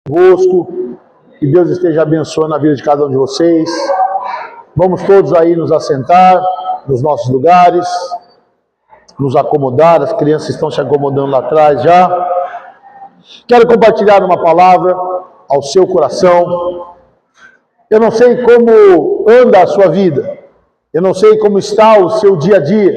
convosco, que Deus esteja abençoando a vida de cada um de vocês. Vamos todos aí nos assentar nos nossos lugares, nos acomodar. As crianças estão se acomodando lá atrás já. Quero compartilhar uma palavra ao seu coração. Eu não sei como anda a sua vida, eu não sei como está o seu dia a dia,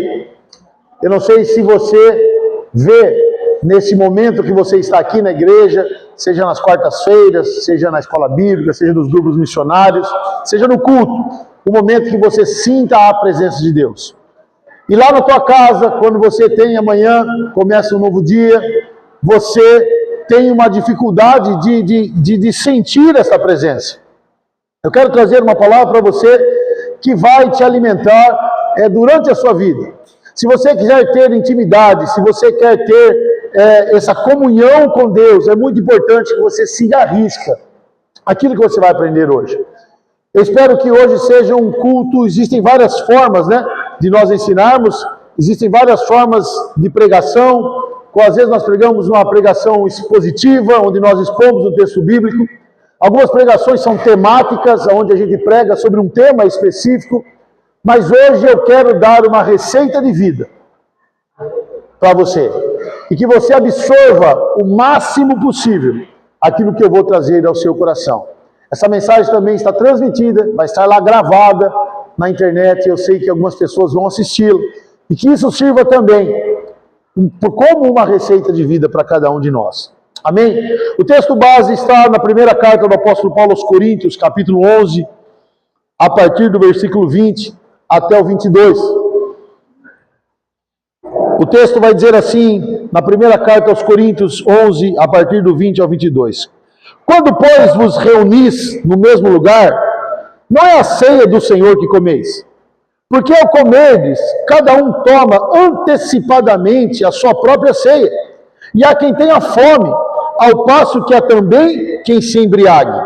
eu não sei se você vê nesse momento que você está aqui na igreja, seja nas quartas-feiras, seja na escola bíblica, seja nos grupos missionários, seja no culto, o momento que você sinta a presença de Deus. E lá na tua casa, quando você tem amanhã, começa um novo dia, você tem uma dificuldade de sentir essa presença. Eu quero trazer uma palavra para você que vai te alimentar durante a sua vida. Se você quiser ter intimidade, se você quer ter essa comunhão com Deus, é muito importante que você se arrisca aquilo que você vai aprender hoje. Eu espero que hoje seja um culto. Existem várias formas, de nós ensinarmos, existem várias formas de pregação. Às vezes nós pregamos uma pregação expositiva, onde nós expomos o texto bíblico. Algumas pregações são temáticas, onde a gente prega sobre um tema específico, mas hoje eu quero dar uma receita de vida para você, e que você absorva o máximo possível aquilo que eu vou trazer ao seu coração. Essa mensagem também está transmitida, vai estar lá gravada na internet, eu sei que algumas pessoas vão assisti-la, e que isso sirva também como uma receita de vida para cada um de nós. Amém? O texto base está na primeira carta do apóstolo Paulo aos Coríntios, capítulo 11, a partir do versículo 20 até o 22. O texto vai dizer assim, na primeira carta aos Coríntios 11, a partir do 20 ao 22. Quando, pois, vos reunis no mesmo lugar, não é a ceia do Senhor que comeis. Porque ao comerdes, cada um toma antecipadamente a sua própria ceia. E há quem tenha fome, ao passo que há também quem se embriague.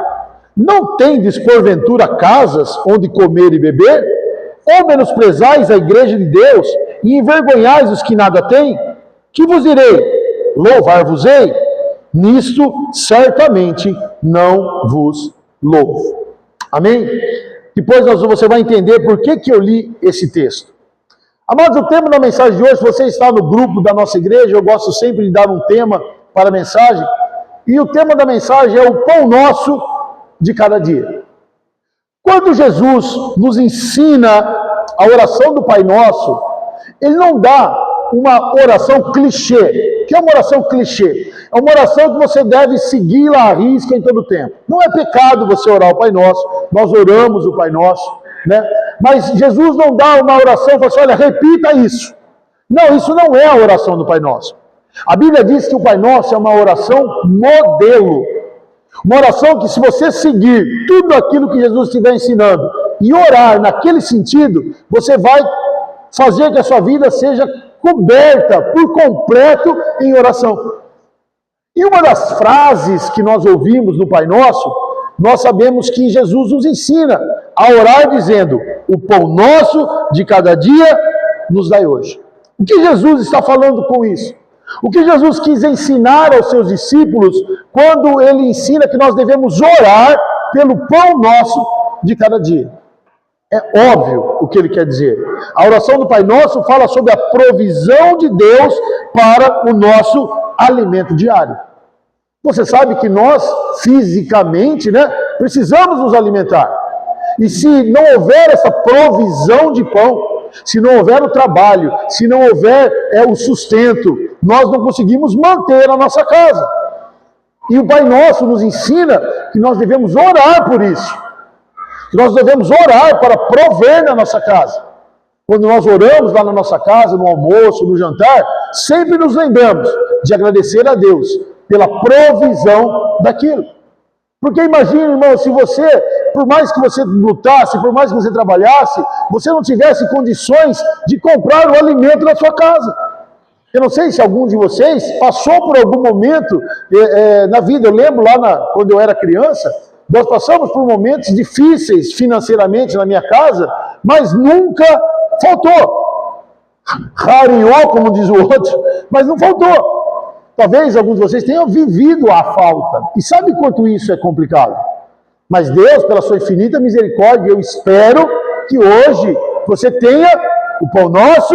Não tendes, porventura, casas onde comer e beber? Ou menosprezais a igreja de Deus e envergonhais os que nada têm? Que vos direi? Louvar-vos-ei? Nisto certamente não vos louvo. Amém? Depois você vai entender por que eu li esse texto. Amados, o tema da mensagem de hoje, se você está no grupo da nossa igreja, eu gosto sempre de dar um tema para a mensagem, e o tema da mensagem é o pão nosso de cada dia. Quando Jesus nos ensina a oração do Pai Nosso, Ele não dá uma oração clichê. O que é uma oração clichê? É uma oração que você deve segui-la à risca em todo o tempo. Não é pecado você orar o Pai Nosso, nós oramos o Pai Nosso, Mas Jesus não dá uma oração e fala assim, olha, repita isso. Não, isso não é a oração do Pai Nosso. A Bíblia diz que o Pai Nosso é uma oração modelo. Uma oração que, se você seguir tudo aquilo que Jesus estiver ensinando e orar naquele sentido, você vai fazer que a sua vida seja coberta por completo em oração. E uma das frases que nós ouvimos no Pai Nosso, nós sabemos que Jesus nos ensina a orar dizendo, o pão nosso de cada dia nos dai hoje. O que Jesus está falando com isso? O que Jesus quis ensinar aos seus discípulos quando Ele ensina que nós devemos orar pelo pão nosso de cada dia? É óbvio o que Ele quer dizer. A oração do Pai Nosso fala sobre a provisão de Deus para o nosso alimento diário. Você sabe que nós, fisicamente, precisamos nos alimentar. E se não houver essa provisão de pão, se não houver o trabalho, se não houver o sustento, nós não conseguimos manter a nossa casa. E o Pai Nosso nos ensina que nós devemos orar por isso. Que nós devemos orar para prover na nossa casa. Quando nós oramos lá na nossa casa, no almoço, no jantar, sempre nos lembramos de agradecer a Deus pela provisão daquilo. Porque imagine, irmão, se você, por mais que você lutasse, por mais que você trabalhasse, você não tivesse condições de comprar o alimento da sua casa. Eu não sei se algum de vocês passou por algum momento na vida. Eu lembro lá quando eu era criança, nós passamos por momentos difíceis financeiramente na minha casa, mas nunca faltou. Rareou, como diz o outro, mas não faltou. Talvez alguns de vocês tenham vivido a falta. E sabe quanto isso é complicado? Mas Deus, pela sua infinita misericórdia, eu espero que hoje você tenha o pão nosso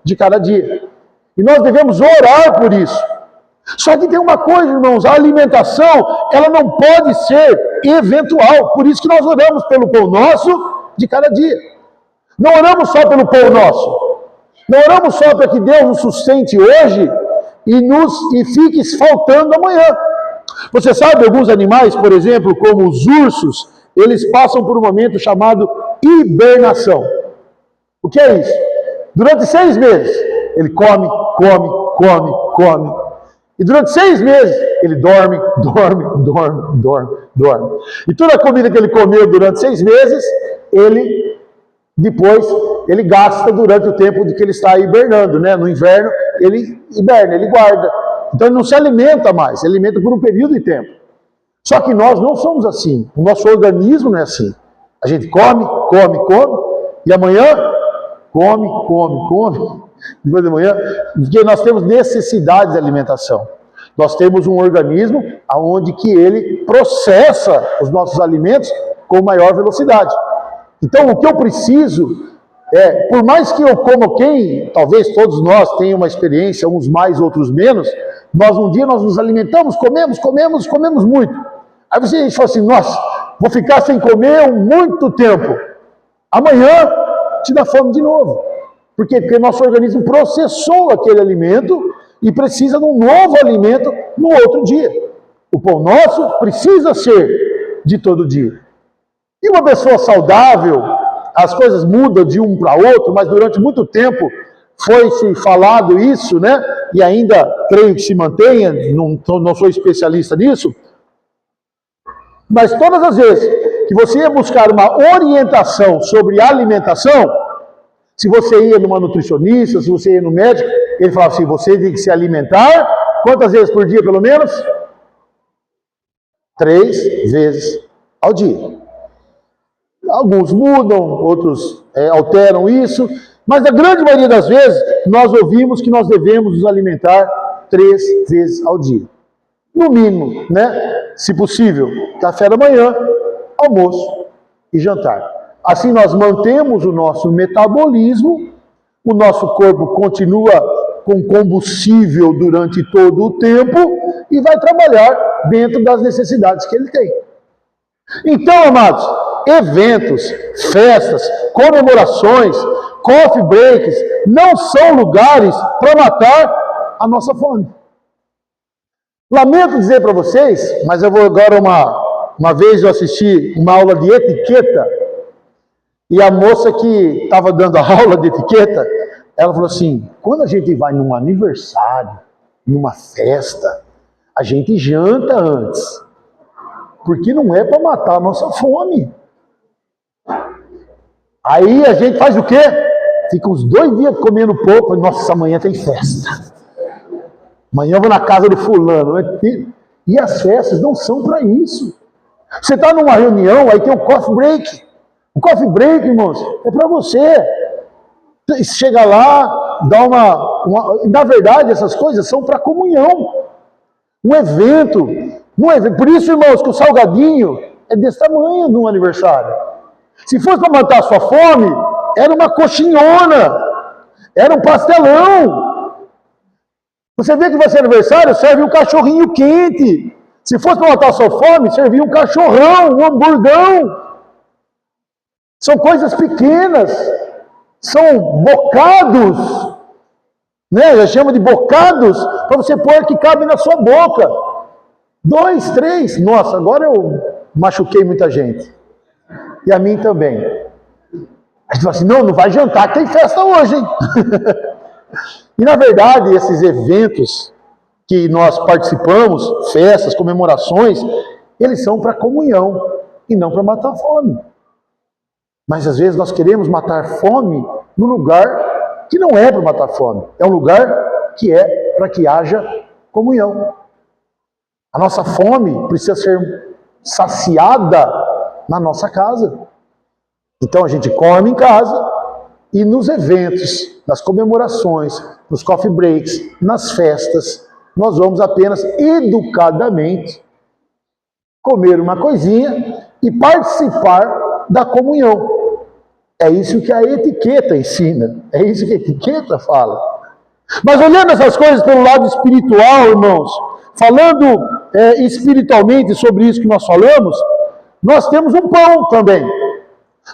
de cada dia. E nós devemos orar por isso. Só que tem uma coisa, irmãos, a alimentação, ela não pode ser eventual. Por isso que nós oramos pelo pão nosso de cada dia. Não oramos só pelo pão nosso. Não oramos só para que Deus nos sustente hoje e fique faltando amanhã. Você sabe, alguns animais, por exemplo, como os ursos, eles passam por um momento chamado hibernação. O que é isso? Durante 6 meses, ele come. E durante 6 meses, ele dorme. E toda a comida que ele comeu durante 6 meses, depois ele gasta durante o tempo de que ele está hibernando, né? No inverno, ele hiberna, ele guarda. Então ele não se alimenta mais, ele alimenta por um período de tempo. Só que nós não somos assim, o nosso organismo não é assim. A gente come, e amanhã come. Depois de manhã, porque nós temos necessidade de alimentação. Nós temos um organismo onde que ele processa os nossos alimentos com maior velocidade. Então, o que eu preciso por mais que eu coma talvez todos nós tenham uma experiência, uns mais, outros menos, um dia nós nos alimentamos, comemos muito. Aí a gente fala assim, nossa, vou ficar sem comer muito tempo. Amanhã te dá fome de novo. Por quê? Porque nosso organismo processou aquele alimento e precisa de um novo alimento no outro dia. O pão nosso precisa ser de todo dia. E uma pessoa saudável, as coisas mudam de um para outro, mas durante muito tempo foi-se falado isso, né? E ainda creio que se mantenha, não sou especialista nisso, mas todas as vezes que você ia buscar uma orientação sobre alimentação, se você ia numa nutricionista, se você ia no médico, ele falava assim, você tem que se alimentar, quantas vezes por dia pelo menos? 3 vezes ao dia. Alguns mudam, outros alteram isso, mas a grande maioria das vezes nós ouvimos que nós devemos nos alimentar 3 vezes ao dia. No mínimo, né? Se possível, café da manhã, almoço e jantar. Assim nós mantemos o nosso metabolismo, o nosso corpo continua com combustível durante todo o tempo e vai trabalhar dentro das necessidades que ele tem. Então, amados, eventos, festas, comemorações, coffee breaks, não são lugares para matar a nossa fome. Lamento dizer para vocês, mas eu vou agora uma vez eu assisti uma aula de etiqueta, e a moça que estava dando a aula de etiqueta, ela falou assim, quando a gente vai num aniversário, numa festa, a gente janta antes, porque não é para matar a nossa fome. Aí a gente faz o quê? Fica uns 2 dias comendo pouco, nossa, amanhã tem festa. Amanhã eu vou na casa do fulano. E as festas não são para isso. Você está numa reunião, aí tem o coffee break. O coffee break, irmãos, é para você. Chega lá, dá na verdade, essas coisas são para comunhão. Um evento. Por isso, irmãos, que o salgadinho é desse tamanho num aniversário. Se fosse para matar a sua fome, era uma coxinhona, era um pastelão. Você vê que vai ser aniversário, serve um cachorrinho quente. Se fosse para matar a sua fome, servia um cachorrão, um hamburgão. São coisas pequenas, são bocados, né? Já chama de bocados, para você pôr que cabe na sua boca. 2, 3, nossa, agora eu machuquei muita gente. E a mim também. A gente fala assim, não vai jantar, que tem festa hoje, hein? E na verdade, esses eventos que nós participamos, festas, comemorações, eles são para comunhão e não para matar a fome. Mas às vezes nós queremos matar fome no lugar que não é para matar fome. É um lugar que é para que haja comunhão. A nossa fome precisa ser saciada na nossa casa. Então a gente come em casa e nos eventos, nas comemorações, nos coffee breaks, nas festas, nós vamos apenas educadamente comer uma coisinha e participar da comunhão. É isso que a etiqueta ensina, é isso que a etiqueta fala. Mas olhando essas coisas pelo lado espiritual, irmãos, falando espiritualmente sobre isso que nós falamos, nós temos um pão também.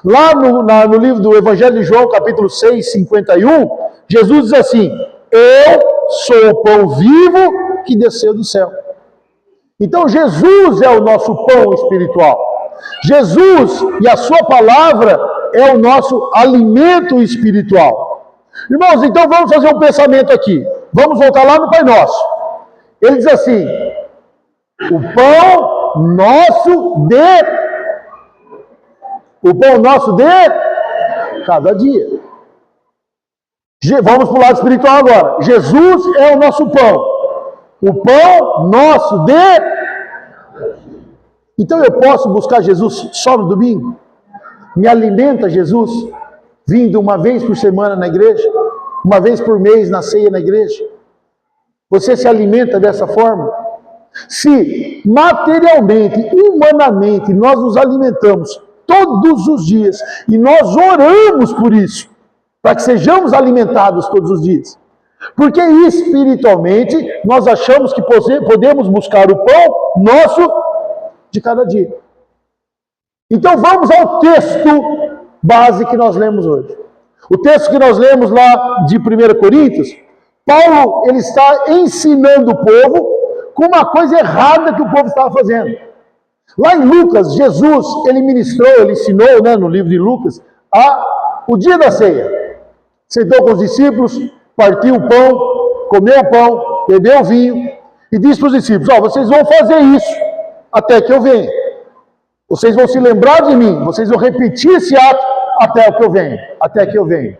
Lá no livro do Evangelho de João, capítulo 6, 51, Jesus diz assim: eu sou o pão vivo que desceu do céu. Então Jesus é o nosso pão espiritual. Jesus e a sua palavra é o nosso alimento espiritual. Irmãos, então vamos fazer um pensamento aqui. Vamos voltar lá no Pai Nosso. Ele diz assim: o pão nosso de cada dia. Vamos para o lado espiritual agora. Jesus é o nosso pão. O pão nosso de... Então eu posso buscar Jesus só no domingo? Me alimenta Jesus vindo uma vez por semana na igreja? Uma vez por mês na ceia na igreja? Você se alimenta dessa forma? Se materialmente, humanamente, nós nos alimentamos todos os dias e nós oramos por isso, para que sejamos alimentados todos os dias, porque espiritualmente nós achamos que podemos buscar o pão nosso de cada dia. Então vamos ao texto base que nós lemos hoje. O texto que nós lemos lá de 1 Coríntios, Paulo ele está ensinando o povo com uma coisa errada que o povo estava fazendo. Lá em Lucas, Jesus, ele ensinou, no livro de Lucas, o dia da ceia. Sentou com os discípulos, partiu o pão, comeu o pão, bebeu o vinho, e disse para os discípulos: vocês vão fazer isso até que eu venha. Vocês vão se lembrar de mim, vocês vão repetir esse ato até que eu venha.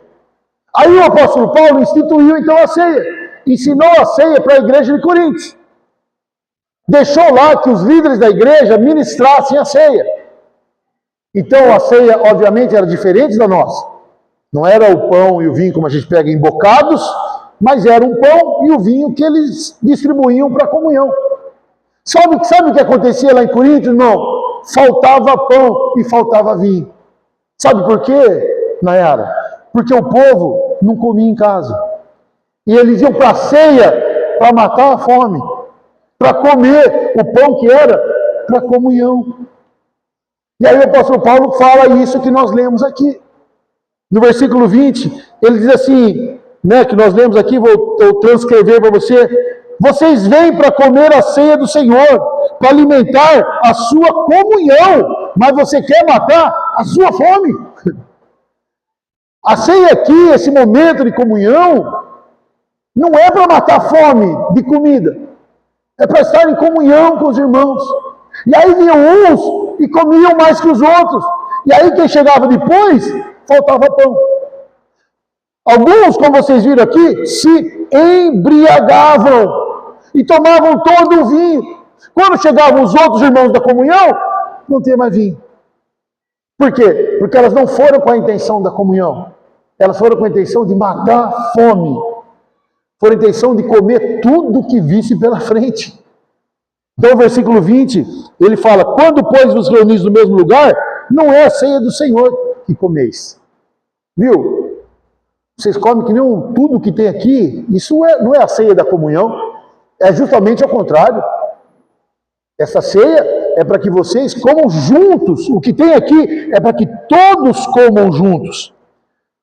Aí o apóstolo Paulo instituiu então a ceia, ensinou a ceia para a igreja de Coríntios. Deixou lá que os líderes da igreja ministrassem a ceia. Então a ceia, obviamente, era diferente da nossa. Não era o pão e o vinho como a gente pega em bocados, mas era um pão e o vinho que eles distribuíam para a comunhão. Sabe o que acontecia lá em Coríntios, irmão? Faltava pão e faltava vinho. Sabe por quê, Nayara? Porque o povo não comia em casa. E eles iam para a ceia para matar a fome, para comer o pão que era para a comunhão. E aí o apóstolo Paulo fala isso que nós lemos aqui. No versículo 20, ele diz assim, que nós lemos aqui, vou transcrever para você: vocês vêm para comer a ceia do Senhor, para alimentar a sua comunhão, mas você quer matar a sua fome. A ceia aqui, esse momento de comunhão, não é para matar a fome de comida, é para estar em comunhão com os irmãos. E aí vinham uns e comiam mais que os outros, e aí quem chegava depois, faltava pão. Alguns, como vocês viram aqui, se embriagavam e tomavam todo o vinho. Quando chegavam os outros irmãos da comunhão, não tinha mais vinho. Por quê? Porque elas não foram com a intenção da comunhão. Elas foram com a intenção de matar a fome. Foram com a intenção de comer tudo que visse pela frente. Então, o versículo 20, ele fala: quando, pois, vos reunis no mesmo lugar, não é a ceia do Senhor que comeis. Viu? Vocês comem que nem tudo que tem aqui. Isso não é a ceia da comunhão. É justamente ao contrário. Essa ceia é para que vocês comam juntos. O que tem aqui é para que todos comam juntos.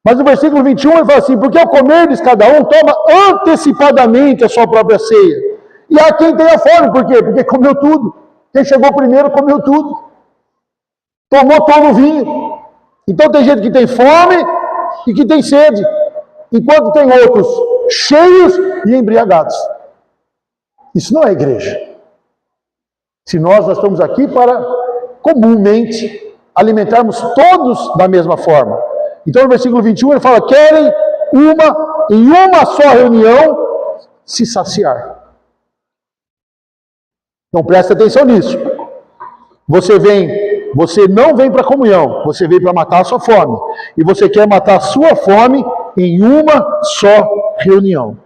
Mas no versículo 21 ele fala assim: porque ao comerdes cada um toma antecipadamente a sua própria ceia. E há quem tenha fome. Por quê? Porque comeu tudo. Quem chegou primeiro comeu tudo. Tomou todo o vinho. Então tem gente que tem fome e que tem sede, enquanto tem outros cheios e embriagados. Isso não é igreja. Se nós estamos aqui para comumente alimentarmos todos da mesma forma. Então no versículo 21 ele fala: querem em uma só reunião se saciar. Então presta atenção nisso. Você não vem para a comunhão, você vem para matar a sua fome. E você quer matar a sua fome em uma só reunião.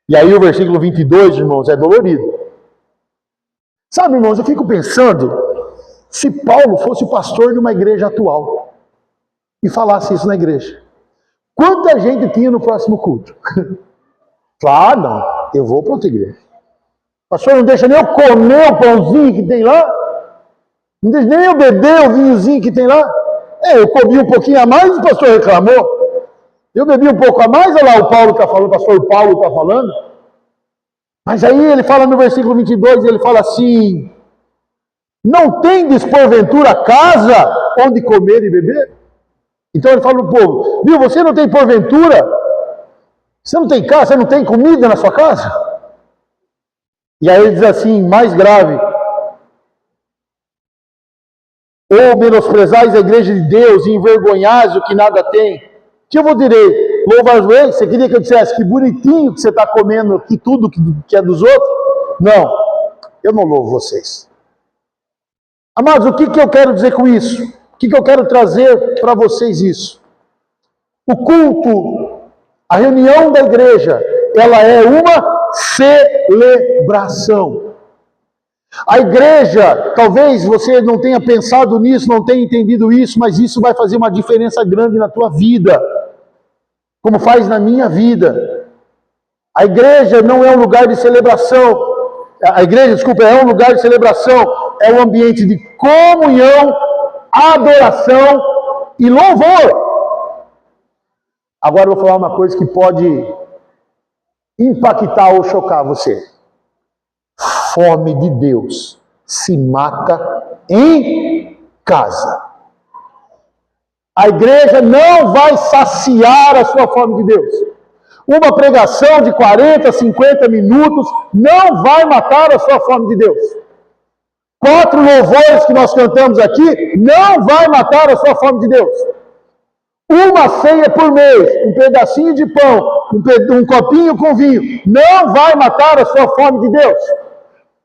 E aí o versículo 22, irmãos, é dolorido. Sabe, irmãos, eu fico pensando, se Paulo fosse o pastor de uma igreja atual e falasse isso na igreja, quanta gente tinha no próximo culto? Ah, não, eu vou para outra igreja. Pastor, não deixa nem eu comer o pãozinho que tem lá? Não deixa nem eu beber o vinhozinho que tem lá? Eu comi um pouquinho a mais, o pastor reclamou. Eu bebi um pouco a mais, olha lá, o Paulo está falando, o pastor Paulo está falando. Mas aí ele fala no versículo 22, ele fala assim: não tendes porventura casa onde comer e beber? Então ele fala para o povo: viu, você não tem porventura? Você não tem casa, você não tem comida na sua casa? E aí ele diz assim, mais grave: ou menosprezais a igreja de Deus e envergonhais o que nada tem? Que eu vou dizer? Louvar-vos? Você queria que eu dissesse que bonitinho que você está comendo aqui tudo que é dos outros? Não, eu não louvo vocês. Amados, o que eu quero dizer com isso? O que eu quero trazer para vocês isso? O culto, a reunião da igreja, ela é uma celebração. A igreja, talvez você não tenha pensado nisso, não tenha entendido isso, mas isso vai fazer uma diferença grande na tua vida, como faz na minha vida. A igreja não é um lugar de celebração, a igreja, desculpa, é um lugar de celebração, é um ambiente de comunhão, adoração e louvor. Agora eu vou falar uma coisa que pode impactar ou chocar você. Fome de Deus se mata em casa. A igreja não vai saciar a sua fome de Deus. Uma pregação de 40, 50 minutos não vai matar a sua fome de Deus. 4 louvores que nós cantamos aqui não vai matar a sua fome de Deus. Uma ceia por mês, um pedacinho de pão, um copinho com vinho, não vai matar a sua fome de Deus.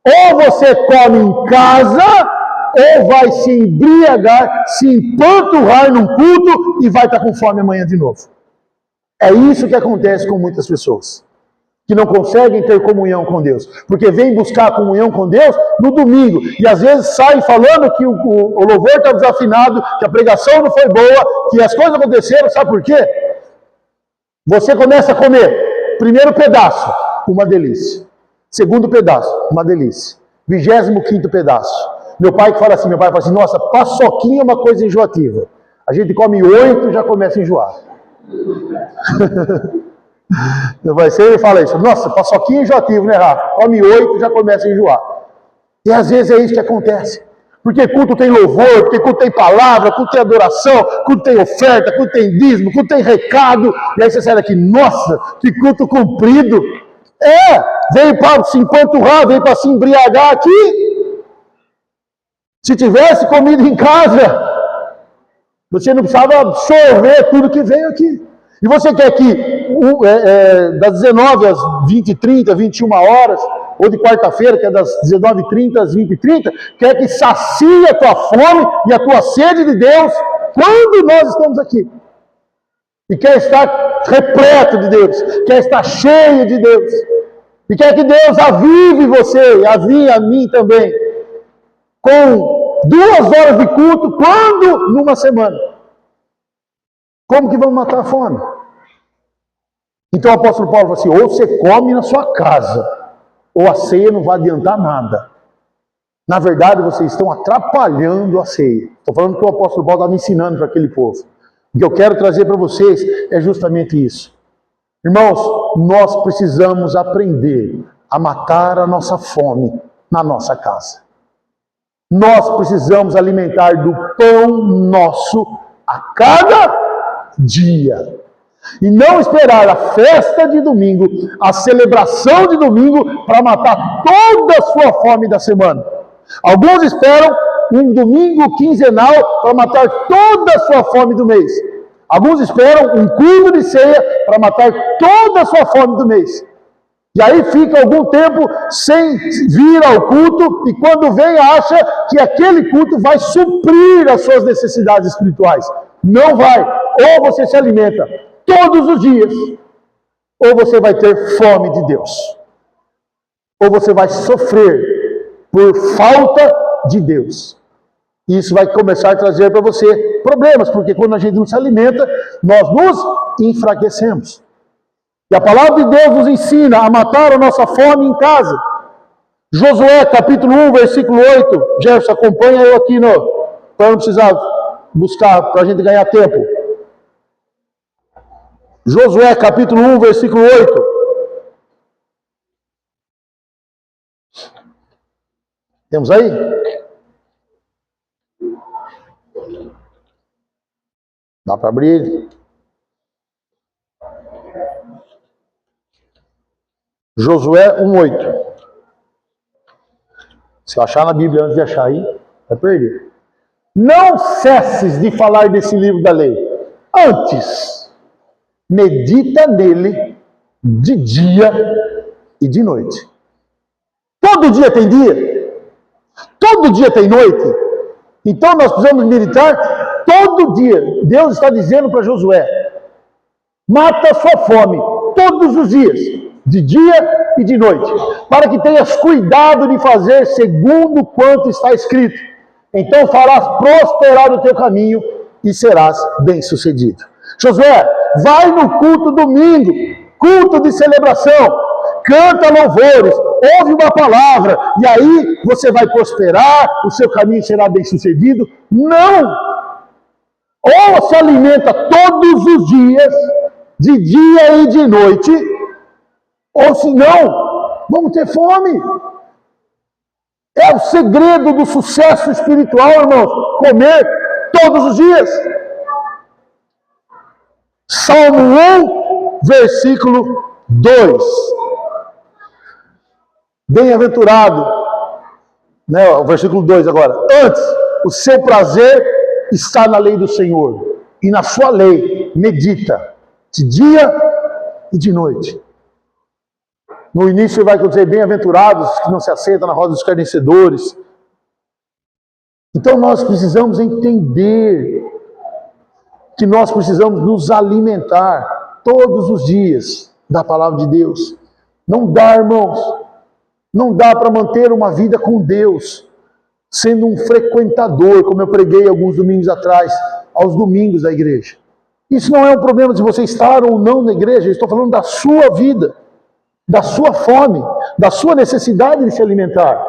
Ou você come em casa, ou vai se embriagar, se empanturrar num culto e vai estar com fome amanhã de novo. É isso que acontece com muitas pessoas, que não conseguem ter comunhão com Deus, porque vêm buscar comunhão com Deus no domingo, e às vezes saem falando que o louvor está desafinado, que a pregação não foi boa, que as coisas aconteceram, sabe por quê? Você começa a comer, primeiro pedaço, uma delícia. Segundo pedaço, uma delícia. 25º pedaço. Meu pai fala assim, nossa, paçoquinha é uma coisa enjoativa. A gente come 8 e já começa a enjoar. Ele fala isso, nossa, paçoquinha é enjoativo, né, Rafa? Come 8 e já começa a enjoar. E às vezes é isso que acontece. Porque culto tem louvor, porque culto tem palavra, culto tem adoração, culto tem oferta, culto tem dízimo, culto tem recado. E aí você sai daqui, nossa, que culto comprido. Veio para se empanturrar, veio para se embriagar aqui. Se tivesse comido em casa, você não precisava absorver tudo que veio aqui. E você quer que das 19 às 20h30, 21 horas, ou de quarta-feira, que é das 19h30 às 20h30, quer que sacie a tua fome e a tua sede de Deus quando nós estamos aqui. E quer estar repleto de Deus, quer estar cheio de Deus. E quer que Deus avive você, e avive a mim também, com 2 horas de culto, quando? Numa semana. Como que vamos matar a fome? Então o apóstolo Paulo fala assim, ou você come na sua casa, ou a ceia não vai adiantar nada. Na verdade, vocês estão atrapalhando a ceia. Estou falando que o apóstolo Paulo está me ensinando para aquele povo. O que eu quero trazer para vocês é justamente isso. Irmãos, nós precisamos aprender a matar a nossa fome na nossa casa. Nós precisamos alimentar do pão nosso a cada dia. E não esperar a festa de domingo, a celebração de domingo, para matar toda a sua fome da semana. Alguns esperam um domingo quinzenal para matar toda a sua fome do mês. Alguns esperam um culto de ceia para matar toda a sua fome do mês. E aí fica algum tempo sem vir ao culto, e quando vem acha que aquele culto vai suprir as suas necessidades espirituais. Não vai. Ou você se alimenta todos os dias, ou você vai ter fome de Deus, ou você vai sofrer por falta de Deus. Isso vai começar a trazer para você problemas, porque quando a gente não se alimenta, nós nos enfraquecemos. E a palavra de Deus nos ensina a matar a nossa fome em casa. Josué, capítulo 1, versículo 8. Jefferson, acompanha eu aqui, para não precisar buscar, para a gente ganhar tempo. Josué, capítulo 1, versículo 8. Temos aí? Dá para abrir? Josué 1:8. Se eu achar na Bíblia antes de achar aí, vai perder. Não cesses de falar desse livro da lei. Antes, medita nele de dia e de noite. Todo dia tem dia. Todo dia tem noite. Então nós precisamos meditar todo dia. Deus está dizendo para Josué: mata a sua fome todos os dias, de dia e de noite, para que tenhas cuidado de fazer segundo quanto está escrito. Então farás prosperar o teu caminho e serás bem-sucedido. Josué, vai no culto domingo, culto de celebração, canta louvores, ouve uma palavra, e aí você vai prosperar, o seu caminho será bem-sucedido. Não! Ou se alimenta todos os dias, de dia e de noite, ou se não, vamos ter fome. É o segredo do sucesso espiritual, irmãos, comer todos os dias. Salmo 1, versículo 2. Bem-aventurado, né, o versículo 2 agora. Antes, o seu prazer está na lei do Senhor, e na sua lei medita, de dia e de noite. No início vai dizer, bem-aventurados que não se assentam na roda dos escarnecedores. Então nós precisamos entender que nós precisamos nos alimentar todos os dias da palavra de Deus. Não dá, irmãos, não dá para manter uma vida com Deus sendo um frequentador, como eu preguei alguns domingos atrás, aos domingos da igreja. Isso não é um problema de você estar ou não na igreja, eu estou falando da sua vida, da sua fome, da sua necessidade de se alimentar.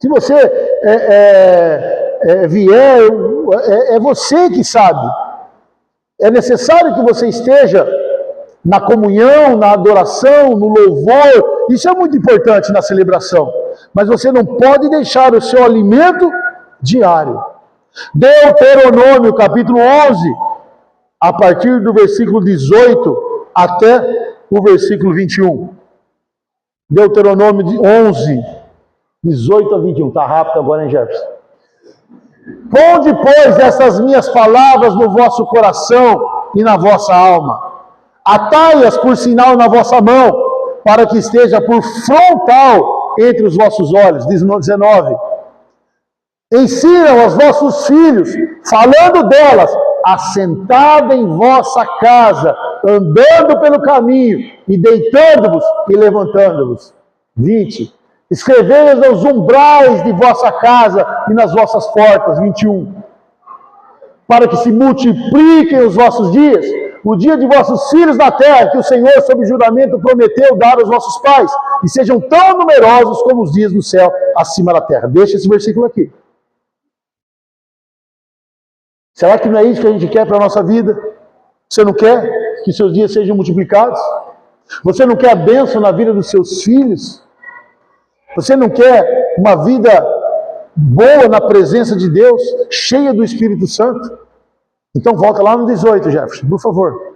Se você vier, é você que sabe. É necessário que você esteja na comunhão, na adoração, no louvor. Isso é muito importante na celebração. Mas você não pode deixar o seu alimento diário. Deuteronômio, capítulo 11, a partir do versículo 18 até o versículo 21. Deuteronômio 11, 18 a 21. Está rápido agora, hein, Jefferson? Ponde, pois, essas minhas palavras no vosso coração e na vossa alma. Atai-as por sinal na vossa mão, para que esteja por frontal entre os vossos olhos. 19. Ensina aos vossos filhos, falando delas, assentada em vossa casa, andando pelo caminho, e deitando-vos e levantando-vos. 20. Escrevei-as aos umbrais de vossa casa e nas vossas portas. 21. Para que se multipliquem os vossos dias, o dia de vossos filhos na terra, que o Senhor, sob juramento, prometeu dar aos vossos pais, e sejam tão numerosos como os dias do céu acima da terra. Deixa esse versículo aqui. Será que não é isso que a gente quer para a nossa vida? Você não quer que seus dias sejam multiplicados? Você não quer a bênção na vida dos seus filhos? Você não quer uma vida boa na presença de Deus, cheia do Espírito Santo? Então volta lá no 18, Jefferson, por favor.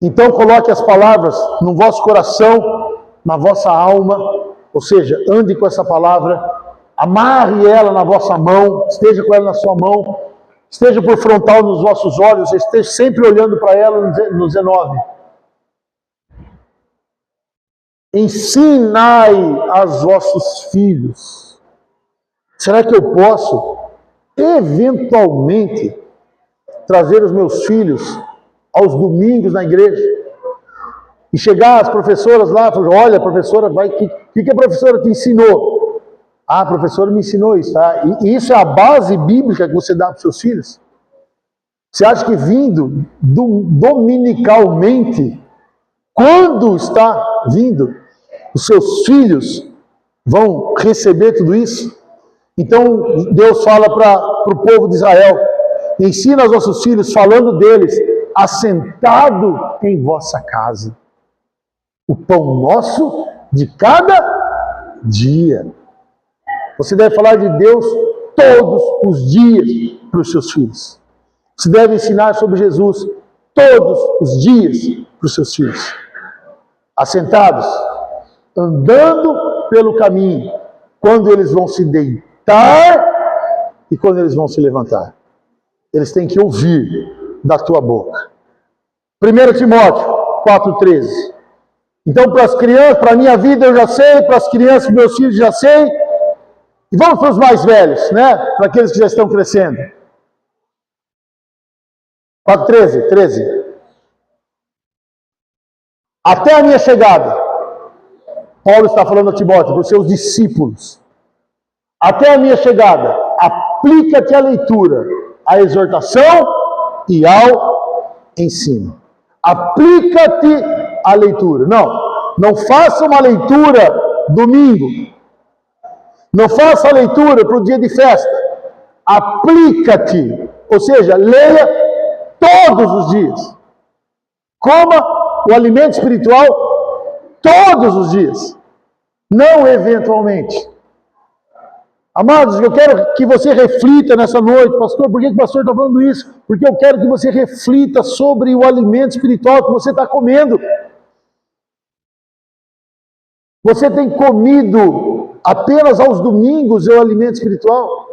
Então coloque as palavras no vosso coração, na vossa alma, ou seja, ande com essa palavra, amarre ela na vossa mão, esteja com ela na sua mão, esteja por frontal nos vossos olhos, esteja sempre olhando para ela no 19. Ensinai aos vossos filhos. Será que eu posso, eventualmente, trazer os meus filhos aos domingos na igreja. E chegar as professoras lá e falar, olha, professora, o que a professora te ensinou? Ah, a professora me ensinou isso. Tá? E isso é a base bíblica que você dá para os seus filhos? Você acha que vindo dominicalmente, quando está vindo, os seus filhos vão receber tudo isso? Então Deus fala para o povo de Israel, ensina aos nossos filhos, falando deles, assentado em vossa casa, o pão nosso de cada dia. Você deve falar de Deus todos os dias para os seus filhos. Você deve ensinar sobre Jesus todos os dias para os seus filhos. Assentados, andando pelo caminho, quando eles vão se deitar e quando eles vão se levantar. Eles têm que ouvir da tua boca. 1 Timóteo 4,13. Então, para as crianças, para a minha vida eu já sei, para as crianças, meus filhos já sei. E vamos para os mais velhos, né? Para aqueles que já estão crescendo. 4,13. Até a minha chegada, Paulo está falando a Timóteo, para os seus discípulos. Até a minha chegada, aplica-te à leitura, à exortação e ao ensino. Aplica-te à leitura. Não faça uma leitura domingo. Não faça a leitura para o dia de festa. Aplica-te, ou seja, leia todos os dias. Coma o alimento espiritual todos os dias. Não eventualmente. Amados, eu quero que você reflita nessa noite. Pastor, por que o pastor está falando isso? Porque eu quero que você reflita sobre o alimento espiritual que você está comendo. Você tem comido apenas aos domingos o alimento espiritual?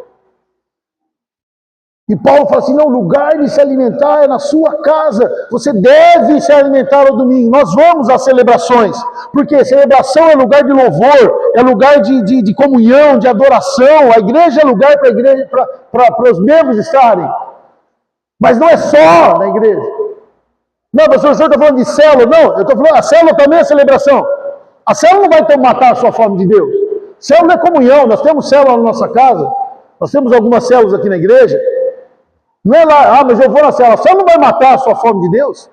E Paulo fala assim, não, o lugar de se alimentar é na sua casa. Você deve se alimentar ao domingo. Nós vamos às celebrações, porque celebração é lugar de louvor, é lugar de comunhão, de adoração. A igreja é lugar para os membros estarem. Mas não é só na igreja. Não, pastor, o senhor está falando de célula. Não, eu estou falando, a célula também é celebração. A célula não vai matar a sua fome de Deus. Célula é comunhão. Nós temos célula na nossa casa. Nós temos algumas células aqui na igreja. Não é lá, mas eu vou na célula. A célula não vai matar a sua fome de Deus.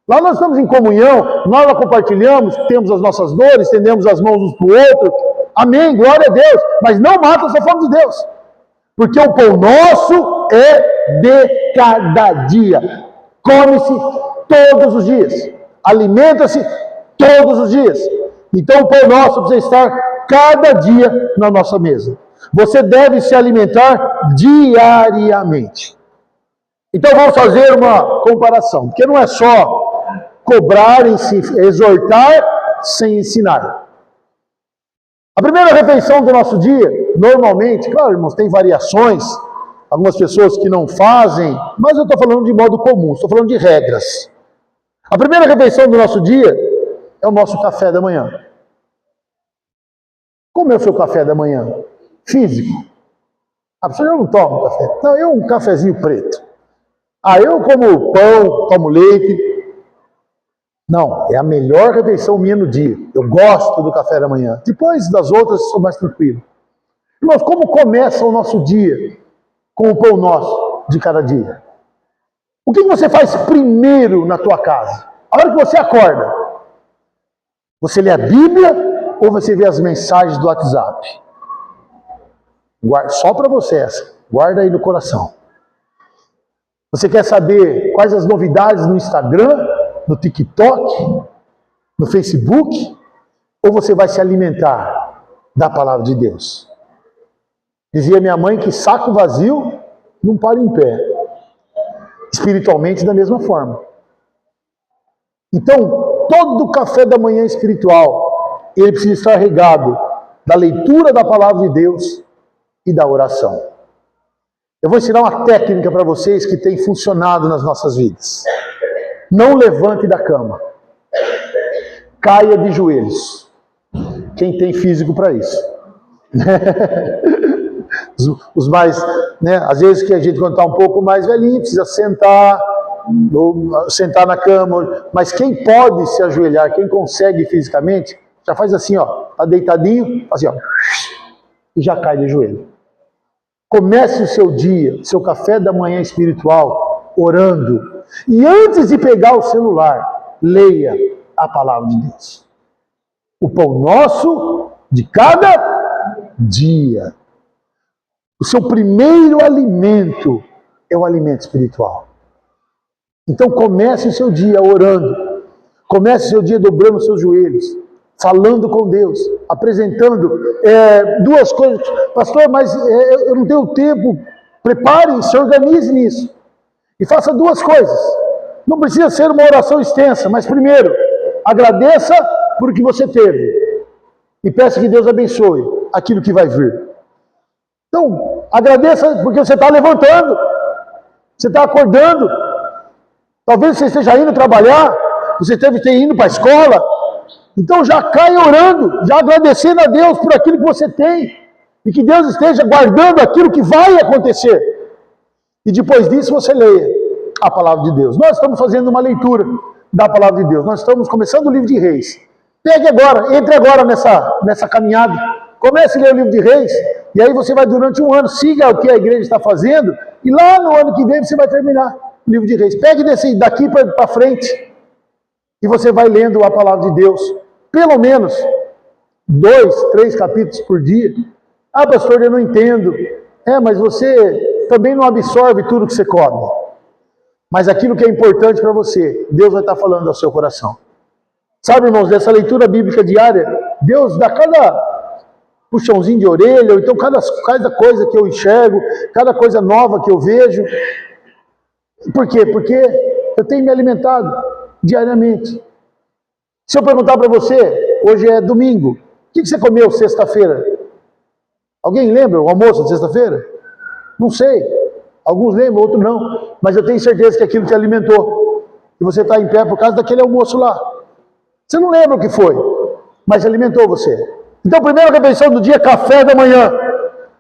Lá nós estamos em comunhão, nós lá compartilhamos, temos as nossas dores, estendemos as mãos uns para o outro. Amém, glória a Deus. Mas não mata a sua fome de Deus. Porque o pão nosso é de cada dia. Come-se todos os dias. Alimenta-se todos os dias. Então o pão nosso precisa estar cada dia na nossa mesa. Você deve se alimentar diariamente. Então vamos fazer uma comparação, porque não é só cobrar, exortar sem ensinar. A primeira refeição do nosso dia, normalmente, claro, irmãos, tem variações, algumas pessoas que não fazem, mas eu estou falando de modo comum, estou falando de regras. A primeira refeição do nosso dia é o nosso café da manhã. Como é o seu café da manhã? Físico. Ah, professor, eu não tomo café. Não, eu um cafezinho preto. Ah, eu como pão, tomo leite. Não, é a melhor refeição minha no dia. Eu gosto do café da manhã. Depois das outras, sou mais tranquilo. Irmãos, como começa o nosso dia com o pão nosso de cada dia? O que você faz primeiro na tua casa? A hora que você acorda, você lê a Bíblia ou você vê as mensagens do WhatsApp? Só para você essa. Guarda aí no coração. Você quer saber quais as novidades no Instagram, no TikTok, no Facebook? Ou você vai se alimentar da palavra de Deus? Dizia minha mãe que saco vazio não para em pé. Espiritualmente da mesma forma. Então, todo café da manhã espiritual, ele precisa estar regado da leitura da palavra de Deus e da oração. Eu vou ensinar uma técnica para vocês que tem funcionado nas nossas vidas. Não levante da cama. Caia de joelhos. Quem tem físico para isso? Os mais né? Às vezes que a gente, quando está um pouco mais velhinho, precisa sentar, ou sentar na cama, mas quem pode se ajoelhar, quem consegue fisicamente, já faz assim, ó, tá deitadinho, assim, ó, e já cai de joelho. Comece o seu dia, seu café da manhã espiritual, orando. E antes de pegar o celular, leia a palavra de Deus. O pão nosso de cada dia. O seu primeiro alimento é o alimento espiritual. Então comece o seu dia orando. Comece o seu dia dobrando os seus joelhos, falando com Deus, apresentando duas coisas. Pastor, mas eu não tenho tempo. Prepare, se organize nisso. E faça duas coisas. Não precisa ser uma oração extensa, mas primeiro, agradeça por o que você teve. E peça que Deus abençoe aquilo que vai vir. Então, agradeça porque você está levantando. Você está acordando. Talvez você esteja indo trabalhar. Você deve ter ido para a escola. Então já caia orando, já agradecendo a Deus por aquilo que você tem. E que Deus esteja guardando aquilo que vai acontecer. E depois disso você leia a palavra de Deus. Nós estamos fazendo uma leitura da palavra de Deus. Nós estamos começando o livro de Reis. Pegue agora, entre agora nessa caminhada. Comece a ler o livro de Reis. E aí você vai durante um ano, siga o que a igreja está fazendo. E lá no ano que vem você vai terminar o livro de Reis. Pegue daqui para frente. E você vai lendo a palavra de Deus. Pelo menos 2, 3 capítulos por dia. Ah, pastor, eu não entendo. Mas você também não absorve tudo que você come. Mas aquilo que é importante para você, Deus vai estar falando ao seu coração. Sabe, irmãos, dessa leitura bíblica diária, Deus dá cada puxãozinho de orelha, ou então cada coisa que eu enxergo, cada coisa nova que eu vejo. Por quê? Porque eu tenho me alimentado diariamente. Se eu perguntar para você, hoje é domingo, o que você comeu sexta-feira? Alguém lembra o almoço de sexta-feira? Não sei. Alguns lembram, outros não. Mas eu tenho certeza que aquilo te alimentou. E você está em pé por causa daquele almoço lá. Você não lembra o que foi, mas alimentou você. Então, a primeira refeição do dia é café da manhã.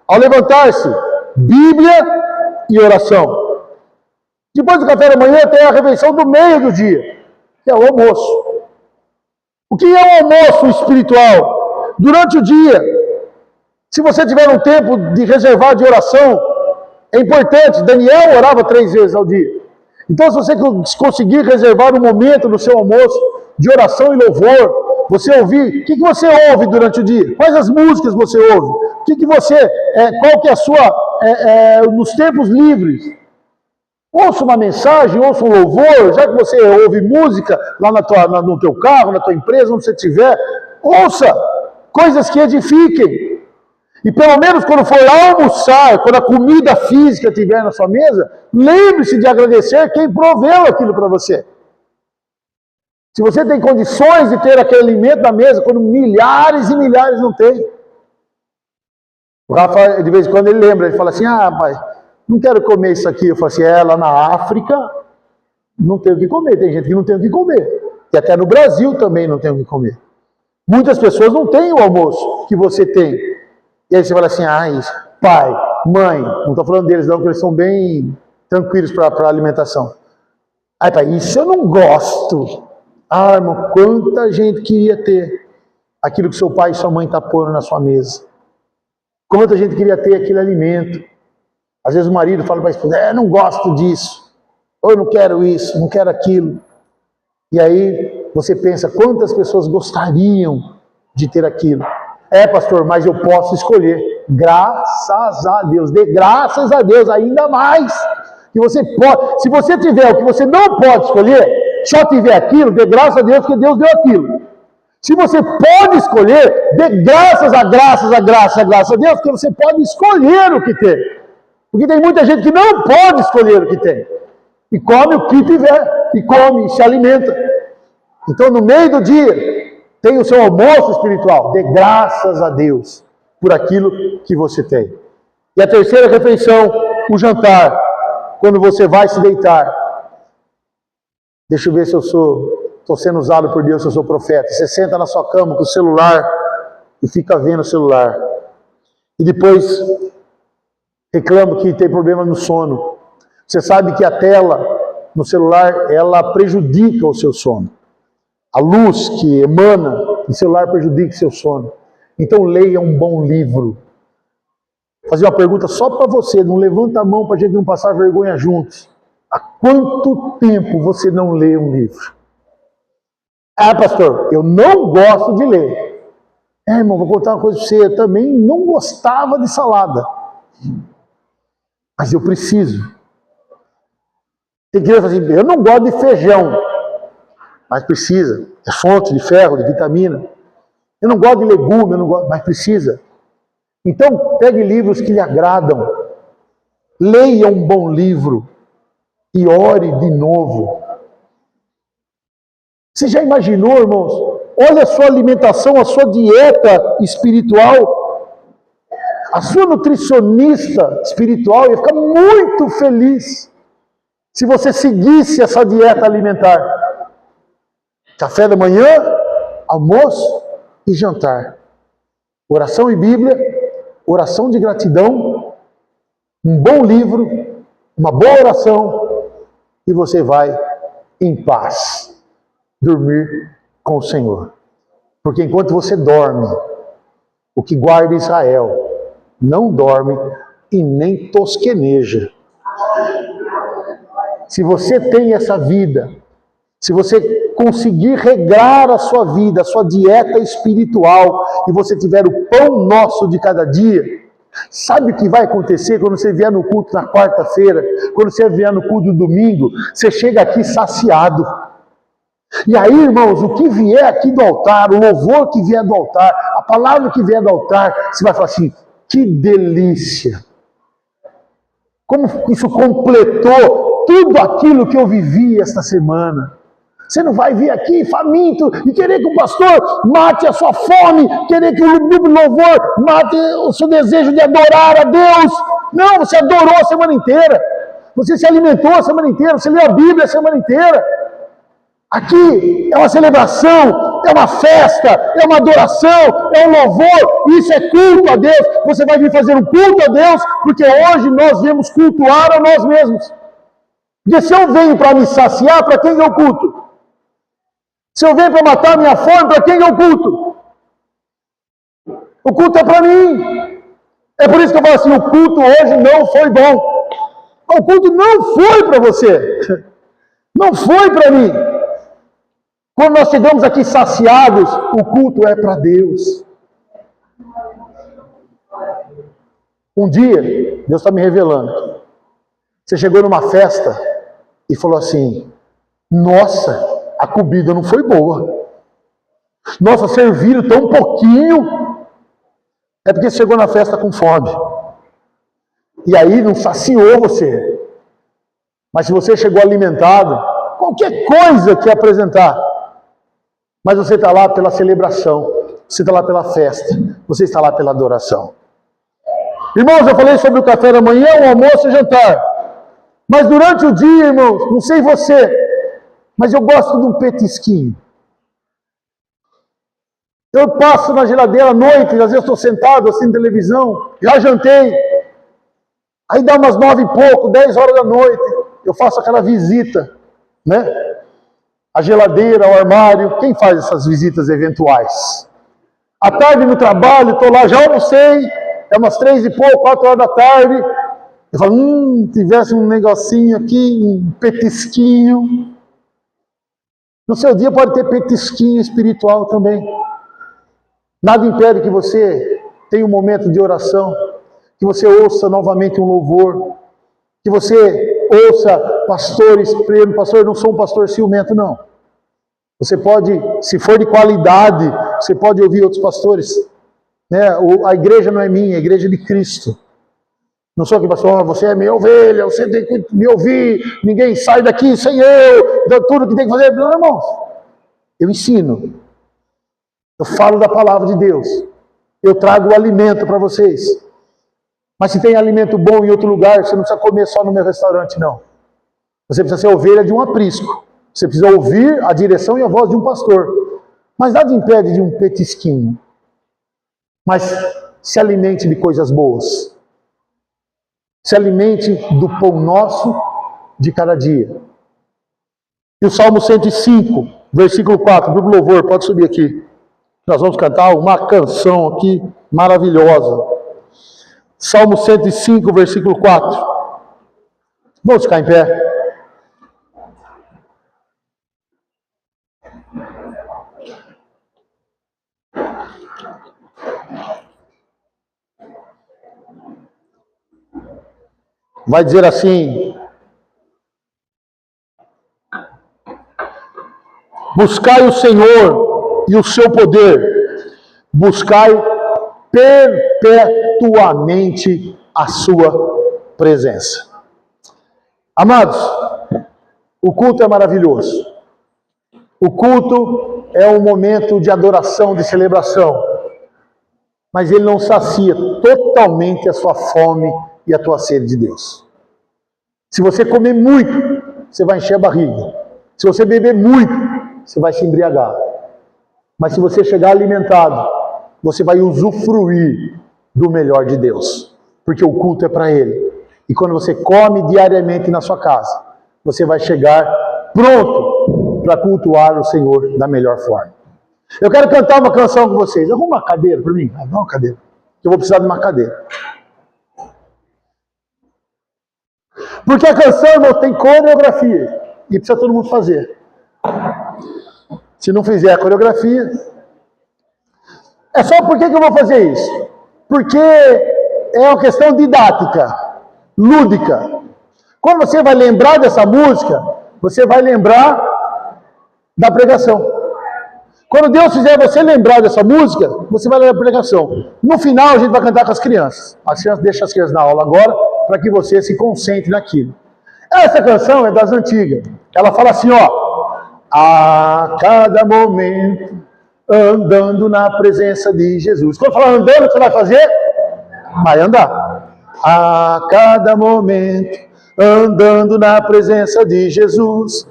Ao levantar-se, Bíblia e oração. Depois do café da manhã tem a refeição do meio do dia, que é o almoço. O que é o almoço espiritual? Durante o dia, se você tiver um tempo de reservar de oração, é importante. Daniel orava 3 vezes ao dia. Então, se você conseguir reservar um momento no seu almoço de oração e louvor, você ouvir, o que você ouve durante o dia? Quais as músicas você ouve? O que você, qual que é a sua, nos tempos livres? Ouça uma mensagem, ouça um louvor, já que você ouve música lá no teu carro, na tua empresa, onde você estiver, ouça coisas que edifiquem. E pelo menos quando for almoçar, quando a comida física estiver na sua mesa, lembre-se de agradecer quem proveu aquilo para você. Se você tem condições de ter aquele alimento na mesa, quando milhares e milhares não têm. O Rafa, de vez em quando, ele lembra, ele fala assim, pai, não quero comer isso aqui. Eu falo assim, lá na África não tem o que comer, tem gente que não tem o que comer. E até no Brasil também não tem o que comer. Muitas pessoas não têm o almoço que você tem. E aí você fala assim, pai, mãe, não estou falando deles não, porque eles são bem tranquilos para a alimentação. Pai, isso eu não gosto. Irmão, quanta gente queria ter aquilo que seu pai e sua mãe estão pondo na sua mesa. Quanta gente queria ter aquele alimento. Às vezes o marido fala para a esposa, não gosto disso. Ou eu não quero isso, não quero aquilo. E aí você pensa, quantas pessoas gostariam de ter aquilo? Pastor, mas eu posso escolher. Graças a Deus, dê graças a Deus ainda mais. Que você pode, se você tiver o que você não pode escolher, só tiver aquilo, dê graças a Deus, porque Deus deu aquilo. Se você pode escolher, dê graças a Deus, porque você pode escolher o que tem. Porque tem muita gente que não pode escolher o que tem. E come o que tiver, e come, e se alimenta. Então, no meio do dia, tem o seu almoço espiritual. Dê graças a Deus por aquilo que você tem. E a terceira refeição, o jantar. Quando você vai se deitar. Deixa eu ver se eu estou sendo usado por Deus, se eu sou profeta. Você senta na sua cama com o celular e fica vendo o celular. E depois reclama que tem problema no sono. Você sabe que a tela no celular, ela prejudica o seu sono. A luz que emana do celular prejudica o seu sono. Então leia um bom livro. Vou fazer uma pergunta só para você, não levanta a mão para a gente não passar vergonha juntos. Há quanto tempo você não lê um livro? Ah, pastor, eu não gosto de ler. Irmão, vou contar uma coisa para você, eu também não gostava de salada. Mas eu preciso. Tem criança assim, eu não gosto de feijão, mas precisa. É fonte de ferro, de vitamina. Eu não gosto de legume, mas precisa. Então, pegue livros que lhe agradam. Leia um bom livro e ore de novo. Você já imaginou, irmãos? Olha a sua alimentação, a sua dieta espiritual. A sua nutricionista espiritual ia ficar muito feliz se você seguisse essa dieta alimentar. Café da manhã, almoço e jantar. Oração e Bíblia, oração de gratidão, um bom livro, uma boa oração, e você vai em paz dormir com o Senhor. Porque enquanto você dorme, o que guarda Israel não dorme e nem tosqueneja. Se você tem essa vida, se você conseguir regrar a sua vida, a sua dieta espiritual, e você tiver o pão nosso de cada dia, sabe o que vai acontecer quando você vier no culto na quarta-feira, quando você vier no culto no domingo? Você chega aqui saciado. E aí, irmãos, o que vier aqui do altar, o louvor que vier do altar, a palavra que vier do altar, você vai falar assim, que delícia! Como isso completou tudo aquilo que eu vivi esta semana. Você não vai vir aqui faminto e querer que o pastor mate a sua fome, querer que o louvor mate o seu desejo de adorar a Deus. Não, você adorou a semana inteira. Você se alimentou a semana inteira, você leu a Bíblia a semana inteira. Aqui é uma celebração, é uma festa, é uma adoração, é um louvor, isso é culto a Deus. Você vai vir fazer um culto a Deus, porque hoje nós viemos cultuar a nós mesmos. Porque se eu venho para me saciar, para quem eu culto? Se eu venho para matar minha fome, para quem eu culto? O culto é para mim. É por isso que eu falo assim, o culto hoje não foi bom. O culto não foi para você. Não foi para mim. Quando nós chegamos aqui saciados, o culto é para Deus. Um dia, Deus está me revelando. Você chegou numa festa e falou assim, nossa, a comida não foi boa. Nossa, serviram tão pouquinho. É porque você chegou na festa com fome. E aí não saciou você. Mas se você chegou alimentado, qualquer coisa que apresentar, mas você está lá pela celebração, você está lá pela festa, você está lá pela adoração. Irmãos, eu falei sobre o café da manhã, o almoço e o jantar. Mas durante o dia, irmãos, não sei você, mas eu gosto de um petisquinho. Eu passo na geladeira à noite, às vezes estou sentado assistindo televisão, já jantei. Aí dá umas 9 e pouco, 10 horas da noite, eu faço aquela visita, né? A geladeira, o armário, quem faz essas visitas eventuais? À tarde no trabalho, estou lá, já almocei, é umas 3 e pouco, 4 horas da tarde. Eu falo, tivesse um negocinho aqui, um petisquinho. No seu dia pode ter petisquinho espiritual também. Nada impede que você tenha um momento de oração, que você ouça novamente um louvor, que você ouça pastores, pastor, eu não sou um pastor ciumento, não. Você pode, se for de qualidade, você pode ouvir outros pastores. Né? A igreja não é minha, a igreja é de Cristo. Não sou aqui, pastor, você é minha ovelha, você tem que me ouvir, ninguém sai daqui sem eu, tudo que tem que fazer. Não, irmãos, eu ensino. Eu falo da palavra de Deus. Eu trago o alimento para vocês. Mas se tem alimento bom em outro lugar, você não precisa comer só no meu restaurante, não. Você precisa ser ovelha de um aprisco. Você precisa ouvir a direção e a voz de um pastor. Mas nada impede de um petisquinho. Mas se alimente de coisas boas. se alimente do pão nosso de cada dia. E o Salmo 105, versículo 4, do louvor, pode subir aqui. Nós vamos cantar uma canção aqui maravilhosa. Salmo 105, versículo 4. Vamos ficar em pé. Vai dizer assim: buscai o Senhor e o seu poder, buscai perpetuamente a sua presença. Amados, o culto é maravilhoso. O culto é um momento de adoração, de celebração, mas ele não sacia totalmente a sua fome e a tua sede de Deus. Se você comer muito, você vai encher a barriga. Se você beber muito, você vai se embriagar. Mas se você chegar alimentado, você vai usufruir do melhor de Deus, porque o culto é para Ele. E quando você come diariamente na sua casa, você vai chegar pronto para cultuar o Senhor da melhor forma. Eu quero cantar uma canção com vocês. Arruma uma cadeira para mim. Dá uma cadeira. Eu vou precisar de uma cadeira. Porque a canção, irmão, tem coreografia. E precisa todo mundo fazer. Se não fizer a coreografia... É só por que eu vou fazer isso? Porque é uma questão didática, lúdica. Quando você vai lembrar dessa música, você vai lembrar da pregação. Quando Deus fizer você lembrar dessa música, você vai lembrar da pregação. No final, a gente vai cantar com as crianças. Deixa as crianças na aula agora, para que você se concentre naquilo. Essa canção é das antigas. Ela fala assim, ó: a cada momento, andando na presença de Jesus. Quando falar andando, o que você vai fazer? Vai andar. A cada momento, andando na presença de Jesus.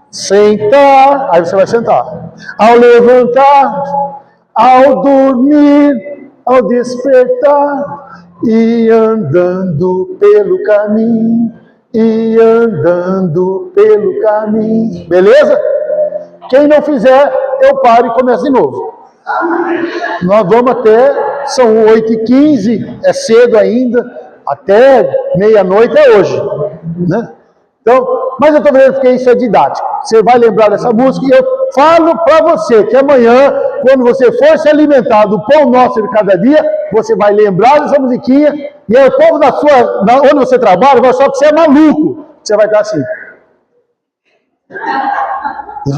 Sentar, aí você vai sentar. Ao levantar, ao dormir, ao despertar, e andando pelo caminho, e andando pelo caminho. Beleza? Quem não fizer, eu paro e começo de novo. Nós vamos até, são 8h15, é cedo ainda, até meia-noite é hoje, né? Então, mas eu estou vendo que isso é didático. Você vai lembrar dessa música e eu falo para você que amanhã, quando você for se alimentar do pão nosso de cada dia, você vai lembrar dessa musiquinha e aí o povo onde você trabalha vai achar que você é maluco. Você vai estar assim.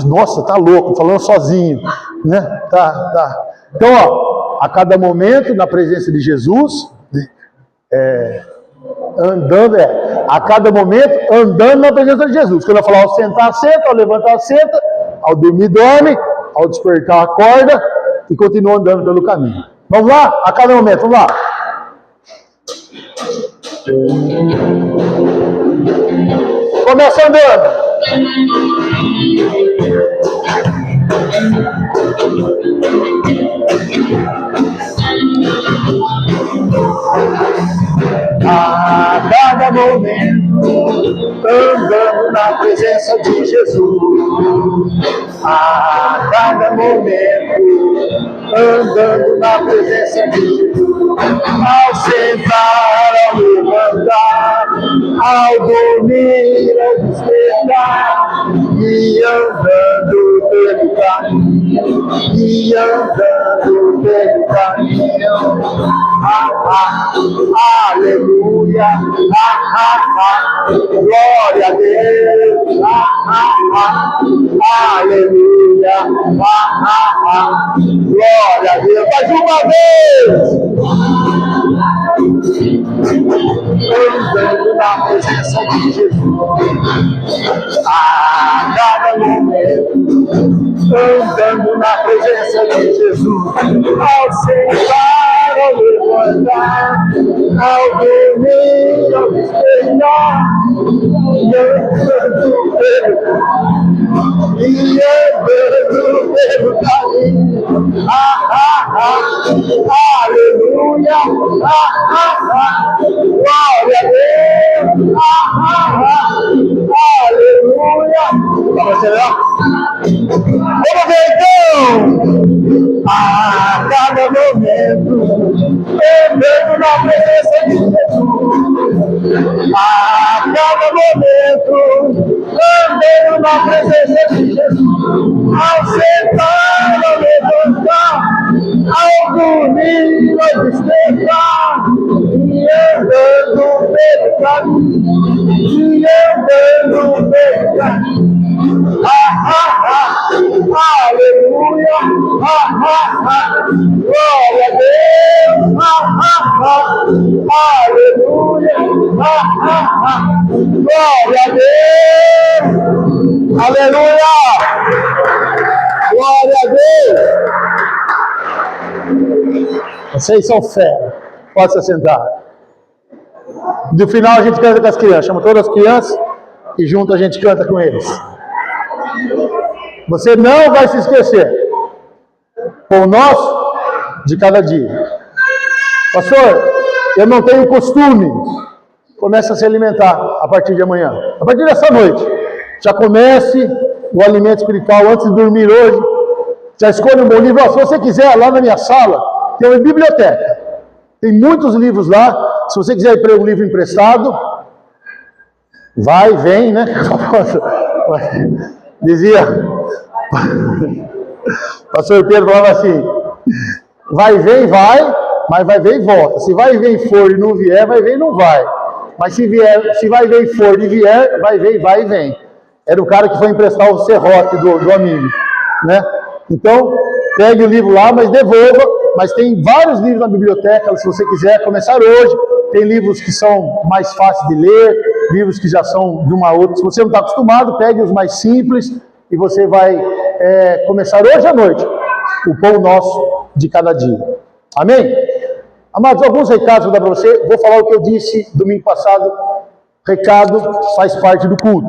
Nossa, tá louco, falando sozinho, né? Tá. Então, ó, a cada momento na presença de Jesus, a cada momento andando na presença de Jesus. Quando eu falar ao sentar, senta, ao levantar, senta, ao dormir, dorme, ao despertar, acorda e continua andando pelo caminho. Vamos lá? A cada momento, vamos lá. Começa andando. A cada momento, andando na presença de Jesus. A cada momento, andando na presença de Jesus. Ao sentar, ao levantar, ao dormir, ao despertar, e andando pelo caminho, e andando pelo caminho. Aleluia, glória a Deus, aleluia, glória a Deus. Mais uma vez, andando na presença de Jesus, a cada momento, andando na presença de Jesus, ao sentar, ao levantar, ao dormir, ao despertar, e andando pelo caminho, aleluia, glória a Deus. Vamos ver então! A cada momento, eu na presença de Jesus. A cada momento, eu na presença de Jesus. Ao sentar, ao levantar, ao dormir, ao despertar, e andando pelo caminho, e andando pelo caminho. Aleluia, glória a Deus, aleluia, glória a Deus, aleluia, glória a Deus. Vocês são fé, pode se sentar. No final a gente canta com as crianças, chama todas as crianças e junto a gente canta com eles. Você não vai se esquecer. Pão nosso de cada dia. Pastor, eu não tenho costume. Comece a se alimentar a partir de amanhã. A partir dessa noite. Já comece o alimento espiritual antes de dormir hoje. Já escolha um bom livro. Se você quiser, lá na minha sala, tem uma biblioteca. Tem muitos livros lá. Se você quiser ir para um livro emprestado, vai, vem, né? Dizia, pastor Pedro falava assim, vai, vem, vai, mas vai, vem e volta. Se vai, vem, for e não vier, vai, vem e não vai. Mas se vai, vem, for e vier, vai, vem, vai e vem. Era o cara que foi emprestar o serrote do amigo, né? Então, pegue o livro lá, mas devolva. Mas tem vários livros na biblioteca, se você quiser começar hoje. Tem livros que são mais fáceis de ler, livros que já são de uma outra. Se você não está acostumado, pegue os mais simples e você vai começar hoje à noite o pão nosso de cada dia. Amém? Amados, alguns recados vou dar para você. Vou falar o que eu disse domingo passado. Recado faz parte do culto.